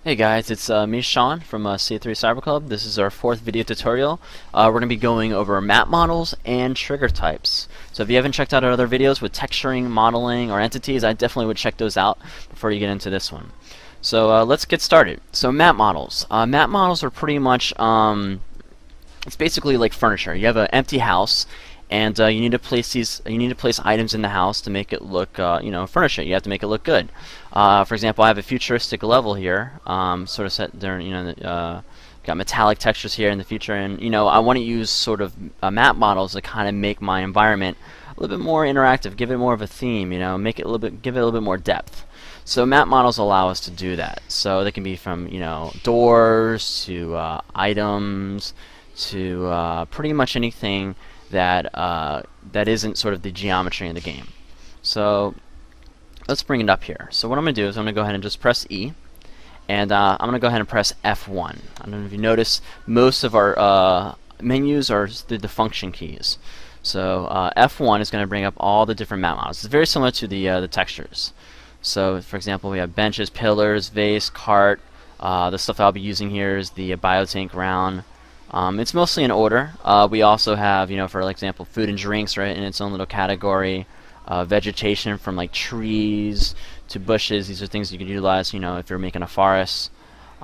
Hey guys, it's me Sean from C3Cyberclub. This is our fourth video tutorial. We're going to be going over map models and trigger types. So if you haven't checked out our other videos with texturing, modeling, or entities, I definitely would check those out before you get into this one. So let's get started. So map models. Map models are pretty much, it's basically like furniture. You have an empty house, and you need to place items in the house to make it look, furnish it. You have to make it look good. For example, I have a futuristic level here, sort of set there. Got metallic textures here in the future, and I want to use sort of map models to kind of make my environment a little bit more interactive, give it more of a theme. Make it give it a little bit more depth. So map models allow us to do that. So they can be from doors to items to pretty much anything that that isn't sort of the geometry in the game. So let's bring it up here. So what I'm going to do is I'm going to go ahead and just press E, and I'm going to go ahead and press F1. I don't know if you notice, most of our menus are the function keys. So F1 is going to bring up all the different map models. It's very similar to the textures. So for example, we have benches, pillars, vase, cart. The stuff I'll be using here is the biotank round. It's mostly in order. We also have, for example, food and drinks, right, in its own little category. Vegetation, from like trees to bushes. These are things you can utilize, if you're making a forest.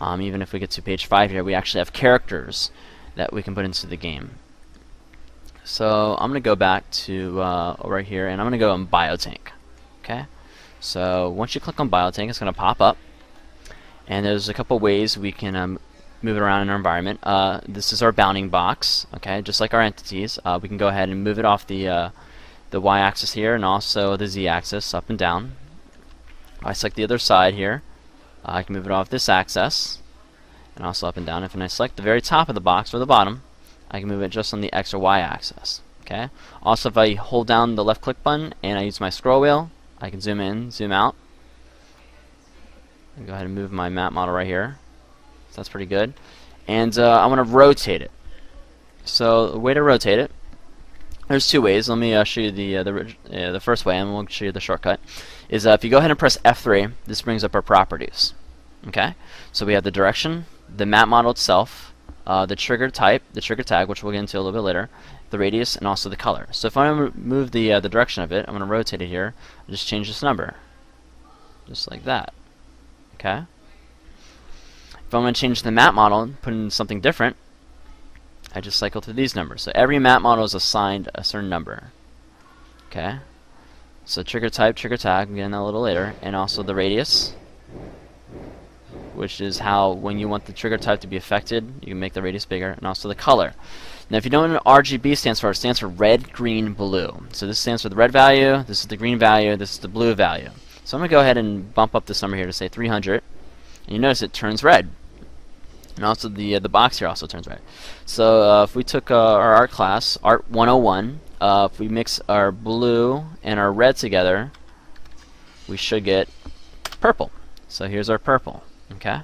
Even if we get to page 5 here, we actually have characters that we can put into the game. So I'm going to go back to right here, and I'm going to go on biotank. Okay. So once you click on biotank, it's going to pop up, and there's a couple ways we can move it around in our environment. This is our bounding box, okay, just like our entities. We can go ahead and move it off the y-axis here, and also the z-axis, up and down. I select the other side here, I can move it off this axis, and also up and down. If I select the very top of the box or the bottom, I can move it just on the x or y-axis. Okay. Also, if I hold down the left click button and I use my scroll wheel, I can zoom in, zoom out. Go ahead and move my map model right here. So that's pretty good. And I want to rotate it. So the way to rotate it, there's two ways. Let me show you the first way, and we'll show you the shortcut. Is if you go ahead and press F3, this brings up our properties. Okay. So we have the direction, the map model itself, the trigger type, the trigger tag, which we'll get into a little bit later, the radius, and also the color. So if I move the direction of it, I'm going to rotate it here. I'll just change this number, just like that. Okay. If I'm going to change the map model and put in something different, I just cycle through these numbers. So every map model is assigned a certain number. Okay. So trigger type, trigger tag, we'll get in that a little later, and also the radius, which is how, when you want the trigger type to be affected, you can make the radius bigger, and also the color. Now if you don't know what RGB stands for, it stands for red, green, blue. So this stands for the red value, this is the green value, this is the blue value. So I'm going to go ahead and bump up this number here to say 300, and you notice it turns red. And also the box here also turns red. So if we took our art class, Art 101, if we mix our blue and our red together, we should get purple. So here's our purple. Okay.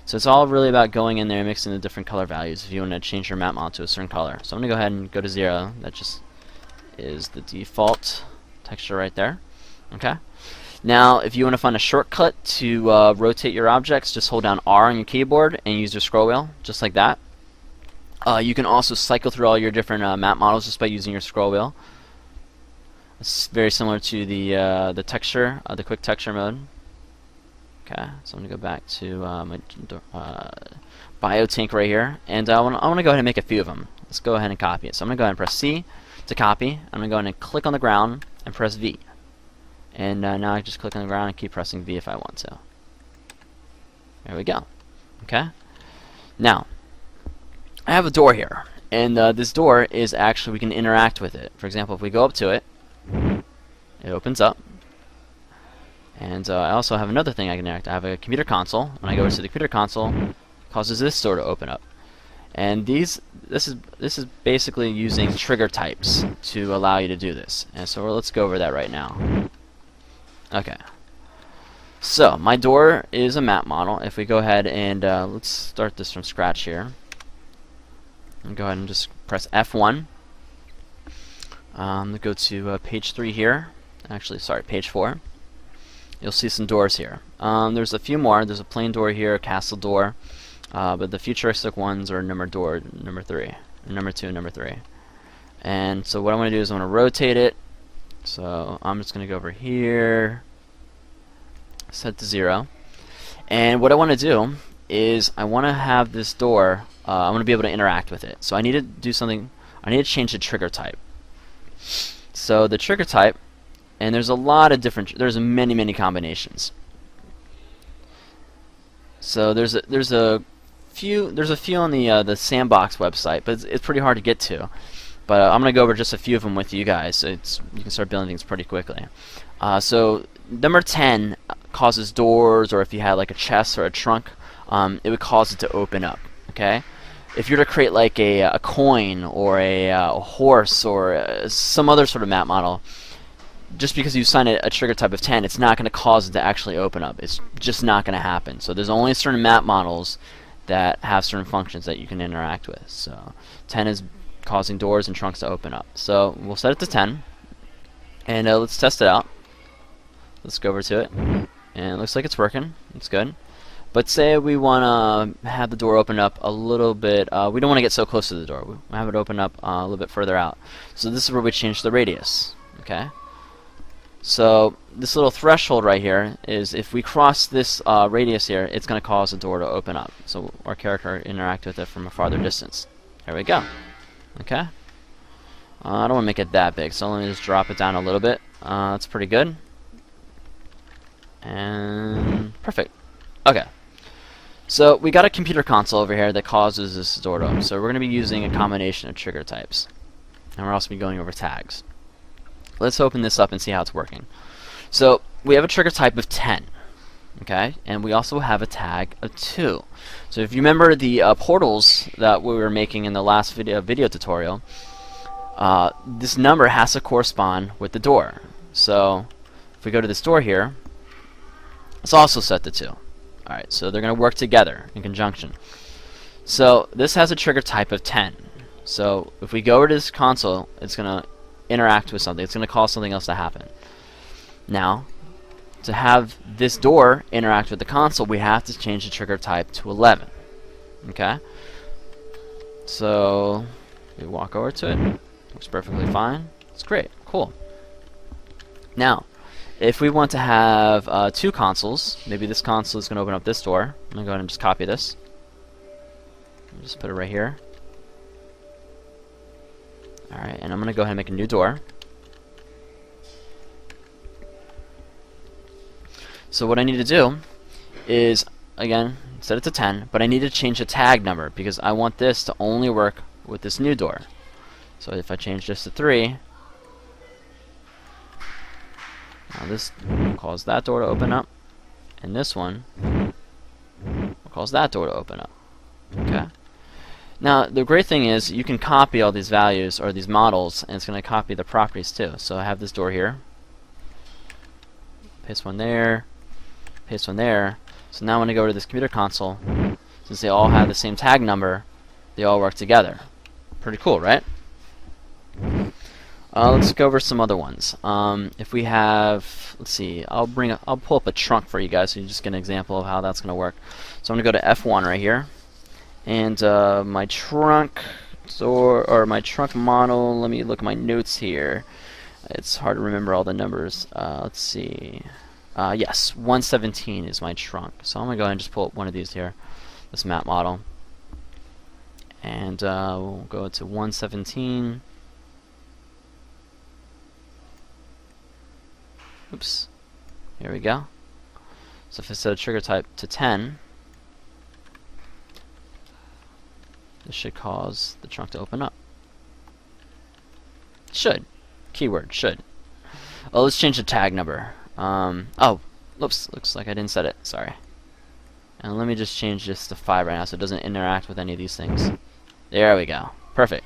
So it's all really about going in there and mixing the different color values if you want to change your map model to a certain color. So I'm going to go ahead and go to 0. That just is the default texture right there. Okay. Now, if you want to find a shortcut to rotate your objects, just hold down R on your keyboard and use your scroll wheel, just like that. You can also cycle through all your different map models just by using your scroll wheel. It's very similar to the texture, the quick texture mode. Okay, so I'm going to go back to my biotank right here, and I want to go ahead and make a few of them. Let's go ahead and copy it. So I'm going to go ahead and press C to copy. I'm going to go ahead and click on the ground and press V. And now I just click on the ground and keep pressing V if I want to. There we go. Okay. Now, I have a door here, and this door is actually, we can interact with it. For example, if we go up to it, it opens up. And I also have another thing I can interact. I have a computer console. When I go to the computer console, it causes this door to open up. And this is basically using trigger types to allow you to do this. And so let's go over that right now. Okay. So my door is a map model. If we go ahead and let's start this from scratch here. And go ahead and just press F1. Go to page 3 here. Actually, sorry, page 4. you'll see some doors here. There's a few more. There's a plain door here, a castle door, but the futuristic ones are number 3, number 2, number 3. And so what I'm going to do is I'm going to rotate it. So I'm just going to go over here, set to 0. And what I want to do is I want to have this door, I want to be able to interact with it. So I need to do something, I need to change the trigger type. So the trigger type, and there's a lot of different, there's many combinations. So there's a few on the Sandbox website, but it's pretty hard to get to. But I'm going to go over just a few of them with you guys, so you can start building things pretty quickly. So number 10 causes doors, or if you had like a chest or a trunk, it would cause it to open up. Okay. If you're to create like a coin or a horse or some other sort of map model, just because you assign a trigger type of 10, it's not going to cause it to actually open up. It's just not going to happen. So there's only certain map models that have certain functions that you can interact with. So 10 is causing doors and trunks to open up. So we'll set it to 10, and let's test it out. Let's go over to it, and it looks like it's working. It's good. But say we want to have the door open up a little bit. We don't want to get so close to the door. We have it open up a little bit further out. So this is where we change the radius. Okay. So this little threshold right here is if we cross this radius here, it's going to cause the door to open up. So our character interact with it from a farther distance. There we go. Okay. I don't want to make it that big, so let me just drop it down a little bit. That's pretty good. And perfect. Okay. So we got a computer console over here that causes this door to open. So we're going to be using a combination of trigger types. And we're also be going over tags. Let's open this up and see how it's working. So we have a trigger type of 10. Okay, and we also have a tag of 2. So if you remember the portals that we were making in the last video tutorial, this number has to correspond with the door. So if we go to this door here, it's also set to 2. Alright, so they're going to work together in conjunction. So this has a trigger type of 10. So if we go over to this console, it's going to interact with something. It's going to cause something else to happen. Now, to have this door interact with the console, we have to change the trigger type to 11. Okay? So we walk over to it. Looks perfectly fine. It's great. Cool. Now, if we want to have 2 consoles, maybe this console is going to open up this door. I'm going to go ahead and just copy this. Just put it right here. Alright, and I'm going to go ahead and make a new door. So what I need to do is, again, set it to 10, but I need to change the tag number because I want this to only work with this new door. So if I change this to 3, now this will cause that door to open up, and this one will cause that door to open up. Okay. Now the great thing is you can copy all these values or these models, and it's going to copy the properties too. So I have this door here, paste one there, paste one there. So now when I go to this computer console, since they all have the same tag number, they all work together. Pretty cool, right? Let's go over some other ones. If we have, let's see, I'll pull up a trunk for you guys so you just get an example of how that's going to work. So I'm going to go to F1 right here, and my trunk door, or my trunk model. Let me look at my notes here. It's hard to remember all the numbers. Let's see. Yes, 117 is my trunk. So I'm going to go ahead and just pull up one of these here, this map model. And we'll go to 117. Oops. Here we go. So if I set a trigger type to 10, this should cause the trunk to open up. Should. Keyword, should. Oh, let's change the tag number. Oh, oops, looks like I didn't set it. Sorry. And let me just change this to 5 right now so it doesn't interact with any of these things. There we go. Perfect.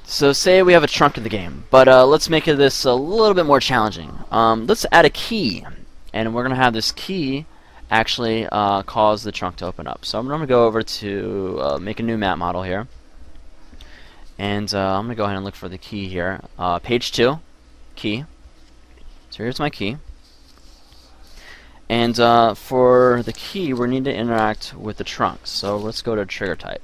So say we have a trunk in the game, but let's make this a little bit more challenging. Let's add a key, and we're going to have this key actually cause the trunk to open up. So I'm going to go over to make a new map model here, and I'm going to go ahead and look for the key here. Page 2, key. So here's my key. And for the key, we need to interact with the trunk. So let's go to trigger type.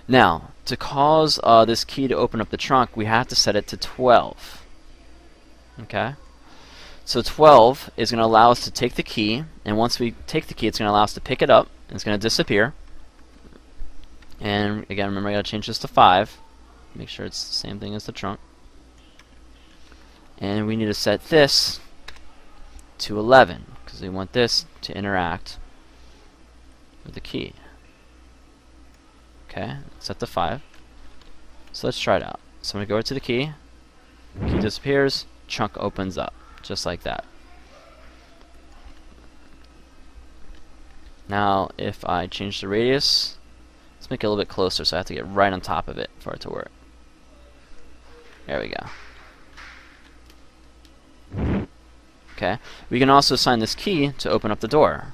Now, to cause this key to open up the trunk, we have to set it to 12. Okay? So 12 is going to allow us to take the key, and once we take the key, it's going to allow us to pick it up, and it's going to disappear. And again, remember I got to change this to 5. Make sure it's the same thing as the trunk. And we need to set this to 11, because we want this to interact with the key. Okay, set to 5. So let's try it out. So I'm going to go over to the key disappears, trunk opens up, just like that. Now, if I change the radius, let's make it a little bit closer, so I have to get right on top of it for it to work. There we go. Okay, we can also assign this key to open up the door.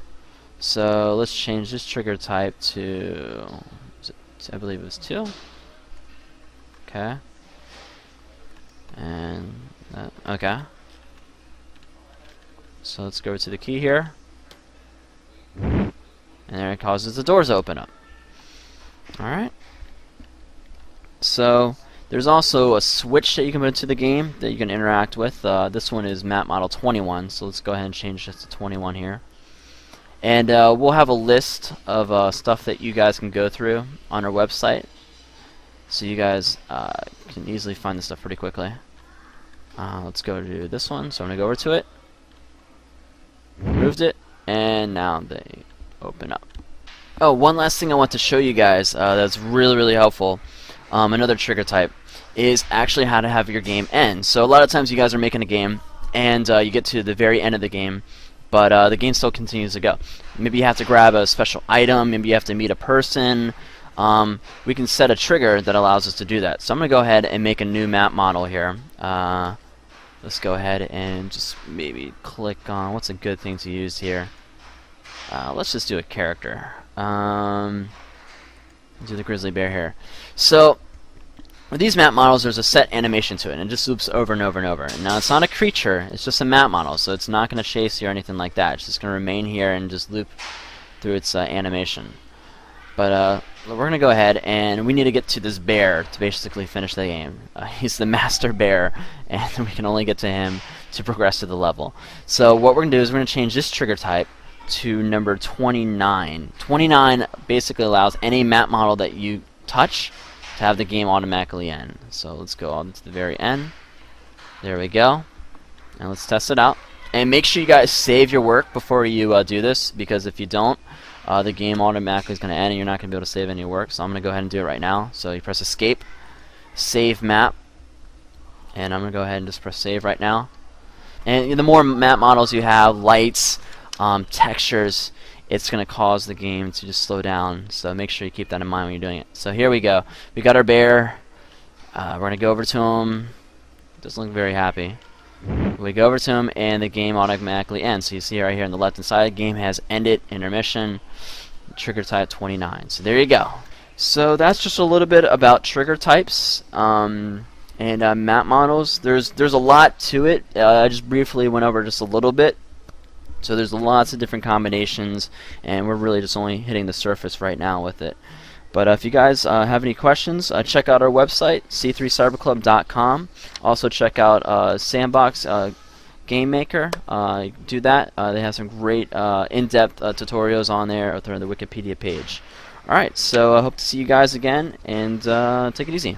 So let's change this trigger type to, I believe it was 2. Okay. And okay. So let's go to the key here. And there it causes the doors to open up. Alright. So there's also a switch that you can put into the game that you can interact with. This one is map model 21, so let's go ahead and change this to 21 here. And we'll have a list of stuff that you guys can go through on our website, so you guys can easily find this stuff pretty quickly. Let's go to this one, so I'm going to go over to it. Moved it, and now they open up. Oh, one last thing I want to show you guys that's really helpful, another trigger type, is actually how to have your game end. So a lot of times you guys are making a game, and you get to the very end of the game, but the game still continues to go. Maybe you have to grab a special item, maybe you have to meet a person. We can set a trigger that allows us to do that. So I'm going to go ahead and make a new map model here. Let's go ahead and just maybe click on, what's a good thing to use here? Let's just do a character. Do the grizzly bear here. So with these map models, there's a set animation to it, and it just loops over and over and over. Now it's not a creature, it's just a map model, so it's not going to chase you or anything like that. It's just going to remain here and just loop through its animation. But we're going to go ahead, and we need to get to this bear to basically finish the game. He's the master bear, and we can only get to him to progress to the level. So what we're going to do is we're going to change this trigger type to number 29. 29 basically allows any map model that you touch to have the game automatically end. So let's go on to the very end. There we go. And let's test it out. And make sure you guys save your work before you do this, because if you don't, the game automatically is going to end and you're not going to be able to save any work. So I'm going to go ahead and do it right now. So you press escape, save map, and I'm going to go ahead and just press save right now. And the more map models you have, lights, textures, it's going to cause the game to just slow down. So make sure you keep that in mind when you're doing it. So here we go. We got our bear. We're going to go over to him. Doesn't look very happy. We go over to him, and the game automatically ends. So you see right here on the left hand side, game has ended, intermission, trigger type 29. So there you go. So that's just a little bit about trigger types and map models. There's a lot to it. I just briefly went over just a little bit. So there's lots of different combinations, and we're really just only hitting the surface right now with it. But if you guys have any questions, check out our website, C3Cyberclub.com. Also check out Sandbox Game Maker. Do that. They have some great in-depth tutorials on there or through the Wikipedia page. Alright, so I hope to see you guys again, and take it easy.